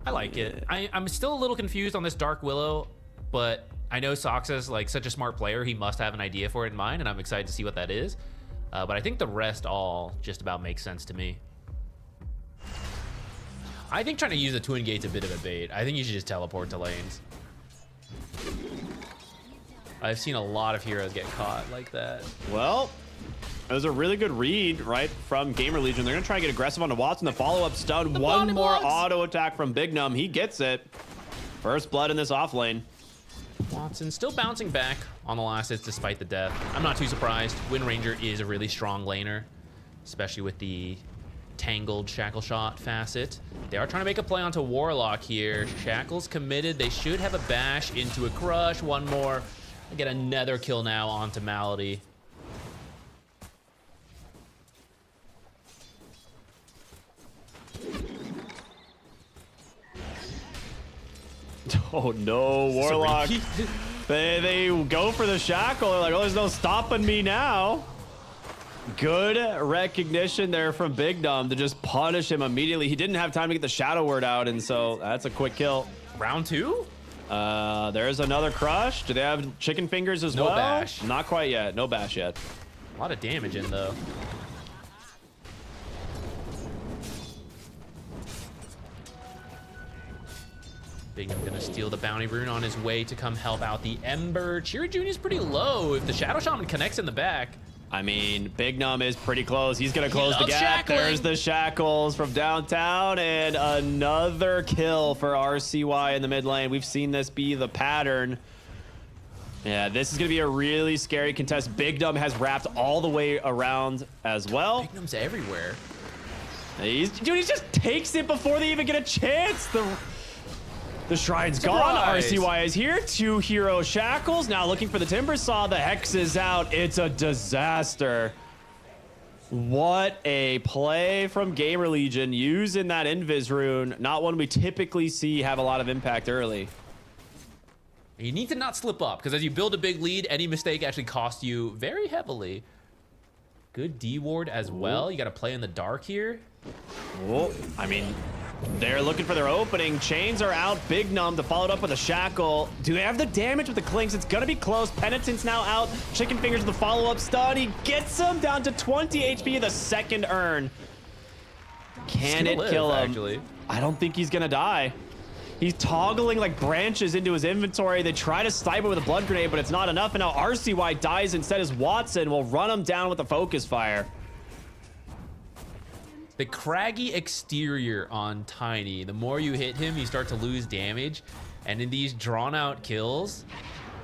I like it. I'm still a little confused on this Dark Willow, but I know Soxa's like such a smart player. He must have an idea for it in mind, and I'm excited to see what that is. But I think the rest all just about makes sense to me. I think trying to use the Twin Gate's a bit of a bait. I think you should just teleport to lanes. I've seen a lot of heroes get caught like that. Well, it was a really good read, right, from GamerLegion. They're going to try and get aggressive onto Watson. The follow-up stun. One more auto attack from Big Num. He gets it. First blood in this off lane. Watson still bouncing back on the last hits despite the death. I'm not too surprised. Wind Ranger is a really strong laner, especially with the tangled Shackle Shot facet. They are trying to make a play onto Warlock here. Shackle's committed. They should have a bash into a crush. One more. I get another kill now onto Malady. Oh no, Warlock. They go for the shackle. They're like, oh, there's no stopping me now. Good recognition there from Big Num to just punish him immediately. He didn't have time to get the shadow word out, and so that's a quick kill. Round two? There's another crush. Do they have chicken fingers as well? No bash. Not quite yet. No bash yet. A lot of damage in though. Big Num gonna steal the bounty rune on his way to come help out the Ember. Cheery Jr. is pretty low. If the Shadow Shaman connects in the back. I mean, Big Num is pretty close. He's gonna close the gap. Shackling. There's the shackles from downtown, and another kill for RCY in the mid lane. We've seen this be the pattern. Yeah, this is gonna be a really scary contest. Big Num has wrapped all the way around as well. Big Num's everywhere. He just takes it before they even get a chance. The Shrine's gone. RCY is here. 2 hero shackles. Now looking for the Timber Saw. The Hex is out. It's a disaster. What a play from GamerLegion using that Invis rune. Not one we typically see have a lot of impact early. You need to not slip up, because as you build a big lead, any mistake actually costs you very heavily. Good D ward as well. You got to play in the dark here. Oh, I mean, they're looking for their opening. Chains are out. Big Num to follow it up with a shackle. Do they have the damage with the clinks? It's gonna be close. Penitent's now out. Chicken fingers with the follow-up stun. He gets him down to 20 HP. The second urn. Can it kill him? Actually. I don't think he's gonna die. He's toggling like branches into his inventory. They try to snipe it with a blood grenade, but it's not enough. And now RCY dies instead as Watson will run him down with a focus fire. The craggy exterior on Tiny, the more you hit him, you start to lose damage. And in these drawn out kills,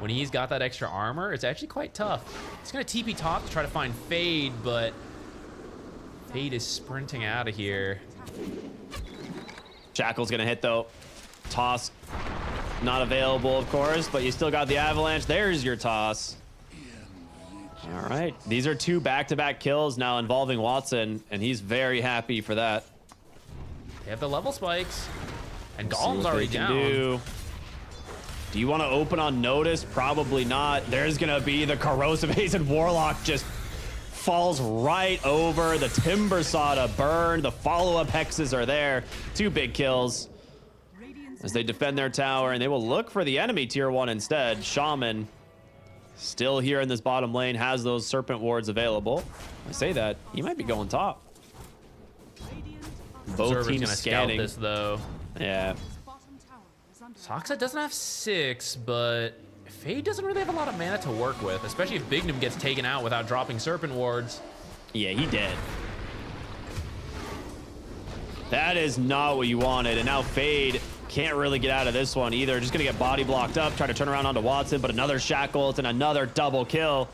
when he's got that extra armor, it's actually quite tough. He's gonna TP top to try to find Fade, but Fade is sprinting out of here. Shackle's gonna hit though. Toss not available, of course, but you still got the avalanche. There's your toss. All right, these are 2 back-to-back kills now involving Watson, and he's very happy for that. They have the level spikes, and Let's Golem's already down. Do you want to open on notice? Probably not. There's gonna be the corrosive haze, and Warlock just falls right over the Timber Saw to burn. The follow-up hexes are there. 2 big kills as they defend their tower, and they will look for the enemy tier 1 instead. Shaman still here in this bottom lane, has those serpent wards available. I say that, he might be going top. Both teams scanning. Scout this though. Yeah. Soxa doesn't have 6, but Fade doesn't really have a lot of mana to work with, especially if Big Num gets taken out without dropping serpent wards. Yeah, he did. That is not what you wanted, and now Fade can't really get out of this one either. Just gonna get body blocked up, try to turn around onto Watson, but another shackles and another double kill.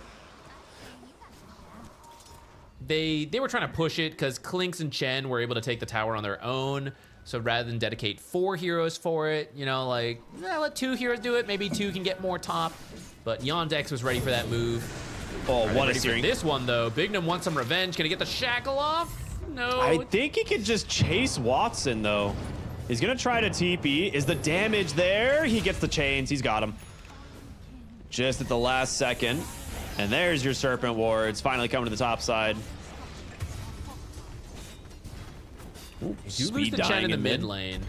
They were trying to push it because Clinks and Chen were able to take the tower on their own. So rather than dedicate 4 heroes for it, you know, like, let 2 heroes do it. Maybe 2 can get more top. But YANDEX was ready for that move. Oh, what a series. This one, though. Big Num wants some revenge. Can he get the shackle off? No. I think he could just chase Watson, though. He's gonna try to TP. Is the damage there? He gets the chains. He's got him. Just at the last second. And there's your Serpent Wards finally coming to the top side. Ooh, you lose the Chen in the mid lane.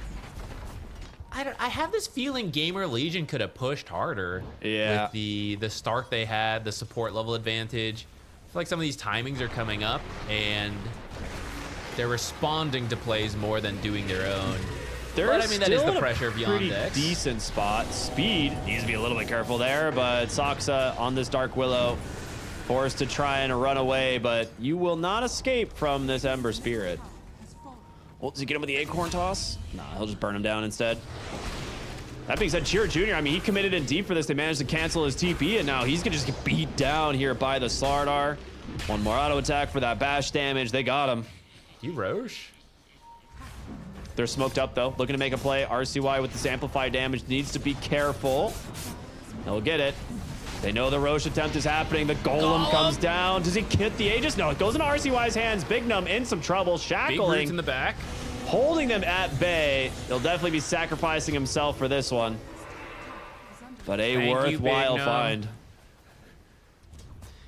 I have this feeling GamerLegion could have pushed harder. Yeah. With the start they had, the support level advantage. I feel like some of these timings are coming up, and they're responding to plays more than doing their own. But I mean, that is the pressure of YANDEX. Decent spot. Speed needs to be a little bit careful there, but Soxa on this Dark Willow, forced to try and run away, but you will not escape from this Ember Spirit. Well, does he get him with the Acorn Toss? Nah, he'll just burn him down instead. That being said, Cheer Jr., I mean, he committed in deep for this. They managed to cancel his TP, and now he's gonna just get beat down here by the Slardar. One more auto attack for that bash damage. They got him. You Roche? They're smoked up though, looking to make a play. RCY with this amplified damage needs to be careful. He'll get it. They know the Roche attempt is happening. The Golem comes down. Does he hit the Aegis? No, it goes into RCY's hands. Big Num in some trouble, shackling. Big Roots in the back. Holding them at bay. He'll definitely be sacrificing himself for this one. But a worthwhile find.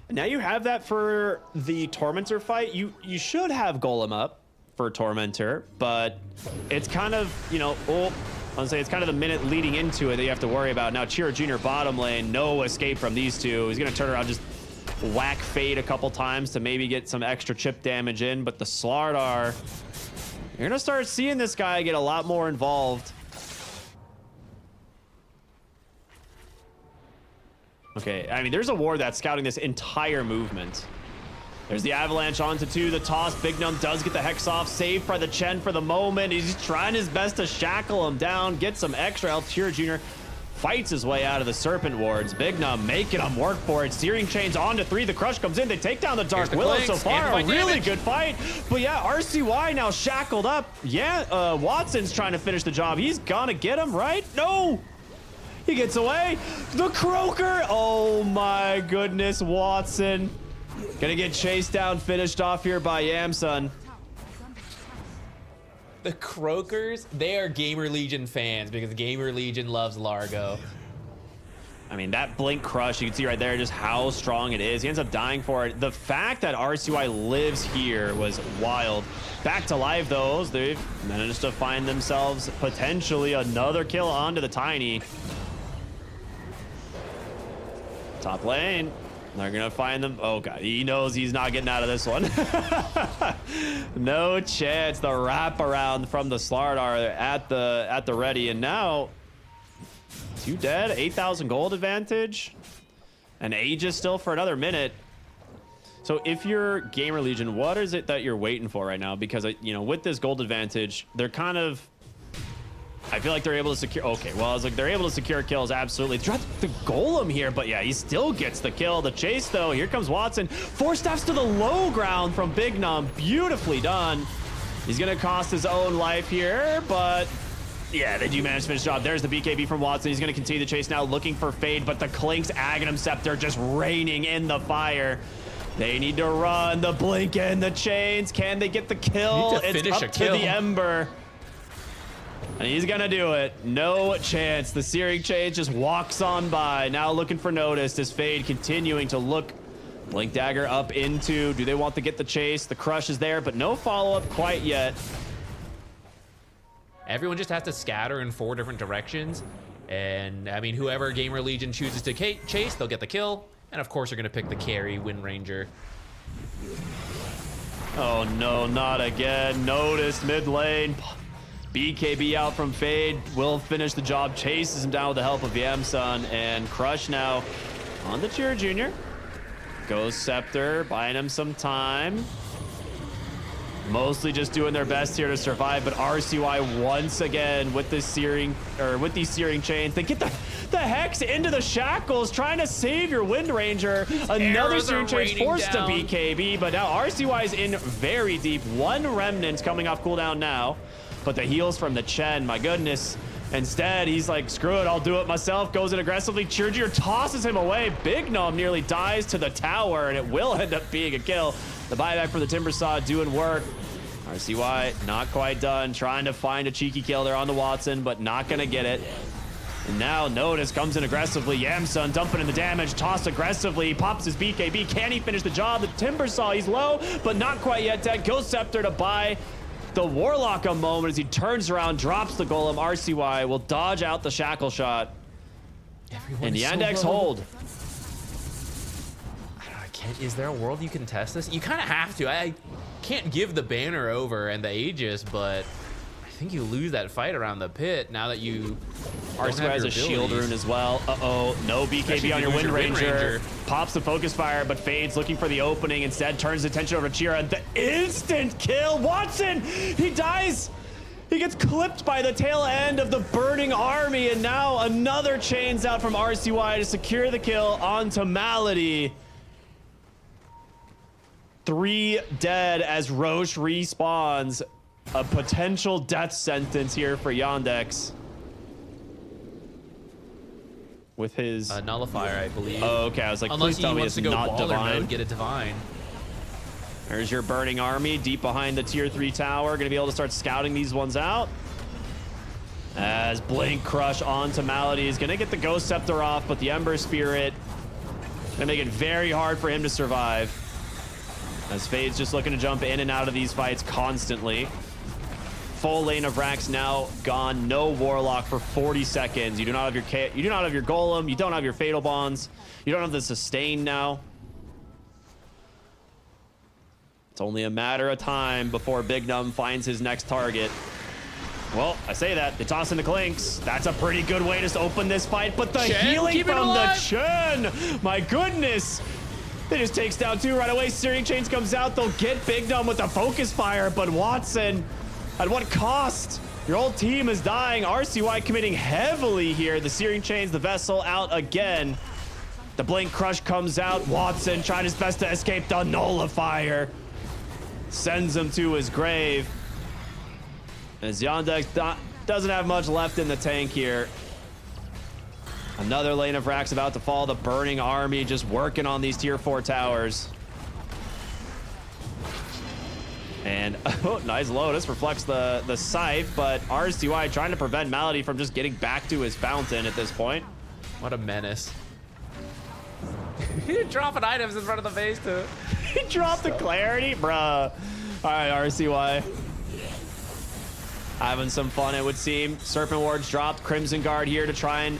And now you have that for the Tormentor fight. You should have Golem up for Tormentor, but it's kind of, you know, I'll say it's kind of the minute leading into it that you have to worry about. Now Chiro Jr. bottom lane, no escape from these two. He's gonna turn around, just whack Fade a couple times to maybe get some extra chip damage in, but the Slardar, you're gonna start seeing this guy get a lot more involved. Okay, I mean, there's a ward that's scouting this entire movement. There's the avalanche onto two, the toss. Big Num does get the Hex off, saved by the Chen for the moment. He's trying his best to shackle him down, get some extra health. Tira Jr. fights his way out of the Serpent wards. Big Num making him work for it. Searing Chains onto three, the Crush comes in. They take down the Dark Willow so far. A really good fight. But yeah, RCY now shackled up. Yeah, Watson's trying to finish the job. He's gonna get him, right? No! He gets away. The Croaker! Oh my goodness, Watson. Gonna get chased down, finished off here by Yamsun. The Croakers, they are GamerLegion fans because GamerLegion loves Largo. I mean, that Blink Crush, you can see right there just how strong it is. He ends up dying for it. The fact that RCY lives here was wild. Back to life, though. They've managed to find themselves potentially another kill onto the Tiny. Top lane. They're gonna find them. Oh god, he knows he's not getting out of this one. No chance. The wraparound from the Slardar at the ready, and now 2 dead, 8,000 gold advantage, and Aegis still for another minute. So if you're GamerLegion, what is it that you're waiting for right now? Because you know, with this gold advantage, they're kind of, I feel like they're able to secure. Okay, well, I was like, they're able to secure kills, absolutely. Drop the Golem here, but yeah, he still gets the kill. The chase, though, here comes Watson. 4 steps to the low ground from Big Num. Beautifully done. He's gonna cost his own life here, but yeah, they do manage to finish the job. There's the BKB from Watson. He's gonna continue the chase now, looking for Fade, but the Klink's Aghanim Scepter just raining in the fire. They need to run. The Blink and the Chains. Can they get the kill? It's up to the Ember. And he's gonna do it. No chance. The Searing Chains just walks on by. Now looking for notice. This Fade continuing to look. Blink Dagger up into. Do they want to get the chase? The Crush is there, but no follow-up quite yet. Everyone just has to scatter in 4 different directions. And I mean, whoever GamerLegion chooses to chase, they'll get the kill. And of course, they're gonna pick the carry, Wind Ranger. Oh no, not again. Notice mid lane. BKB out from Fade, will finish the job, chases him down with the help of Yamsun, and Crush now on the Cheer Jr. Goes Scepter, buying him some time. Mostly just doing their best here to survive, but RCY once again with the searing, or with these Searing Chains. They get the Hex into the shackles, trying to save your Wind Ranger. Another Searing Chain forced to BKB, but now RCY is in very deep. 1 Remnant coming off cooldown now. But the heals from the Chen, my goodness. Instead, he's like, screw it, I'll do it myself. Goes in aggressively. Chirjir tosses him away. Big Gnome nearly dies to the tower, and it will end up being a kill. The buyback for the Timbersaw doing work. RCY not quite done. Trying to find a cheeky kill there on the Watson, but not gonna get it. And now Notice comes in aggressively. Yamsun dumping in the damage, tossed aggressively, pops his BKB. Can he finish the job? The Timbersaw, he's low, but not quite yet dead. Ghost Scepter to buy. the Warlock a moment as he turns around, drops the Golem. RCY will dodge out the shackle shot. Everyone And is so Yandex low. hold. Is there a world you can test this? You kind of have to. I can't give the banner over and the Aegis, but I think you lose that fight around the pit now that you RCY has a shield rune as well. Uh-oh, no BKB on your Wind Ranger. Pops the focus fire, but fades, looking for the opening. Instead, turns attention over to Chira. The instant kill. Watson, he dies. He gets clipped by the tail end of the burning army, and now another chains out from RCY to secure the kill onto Malady. 3 dead as Roche respawns. A potential death sentence here for Yandex. With his nullifier, I believe. Oh, okay. I was like, Unless please tell he me wants it's to go not baller divine. mode, get a divine. There's your burning army deep behind the tier 3 tower. Gonna be able to start scouting these ones out. As Blink Crush onto Malady is gonna get the Ghost Scepter off, but the Ember Spirit gonna make it very hard for him to survive. As Fade's just looking to jump in and out of these fights constantly. Full lane of Rax now gone. No Warlock for 40 seconds. You do not have your Golem. You don't have your Fatal Bonds. You don't have the sustain now. It's only a matter of time before Big Num finds his next target. Well, I say that. They toss in the Clinks. That's a pretty good way to open this fight, but the Chen, healing keep it from the alive. Chen! My goodness! It just takes down 2 right away. Searing Chains comes out. They'll get Big Num with the focus fire, but Watson, at what cost? Your whole team is dying. RCY committing heavily here. The Searing Chains, the Vessel out again. The Blink Crush comes out. Watson trying his best to escape the Nullifier. Sends him to his grave. As Yandex doesn't have much left in the tank here. Another lane of Rax about to fall. The burning army just working on these tier 4 towers. And oh, nice Lotus reflects the scythe, but RCY trying to prevent Malady from just getting back to his fountain at this point. What a menace. He dropping items in front of the face too. He dropped the clarity, bruh. All right, RCY. Having some fun, it would seem. Serpent Wards dropped. Crimson Guard here to try and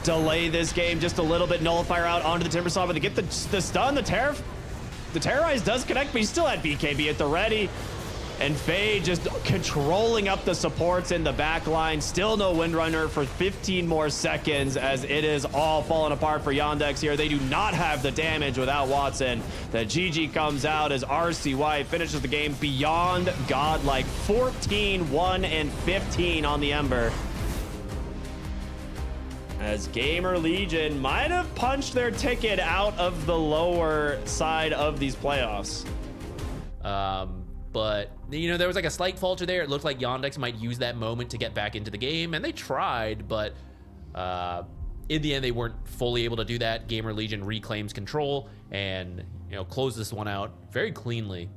delay this game just a little bit. Nullifier out onto the Timber Saw, but they get the stun. The Terrorize does connect, but he still had BKB at the ready. And Fade just controlling up the supports in the back line. Still no Windrunner for 15 more seconds as it is all falling apart for Yandex here. They do not have the damage without Watson. The GG comes out as RCY finishes the game beyond godlike. 14, 1, and 15 on the Ember. As GamerLegion might have punched their ticket out of the lower side of these playoffs. But, you know, there was like a slight falter there. It looked like Yandex might use that moment to get back into the game, and they tried, but in the end, they weren't fully able to do that. GamerLegion reclaims control and, you know, closed this one out very cleanly.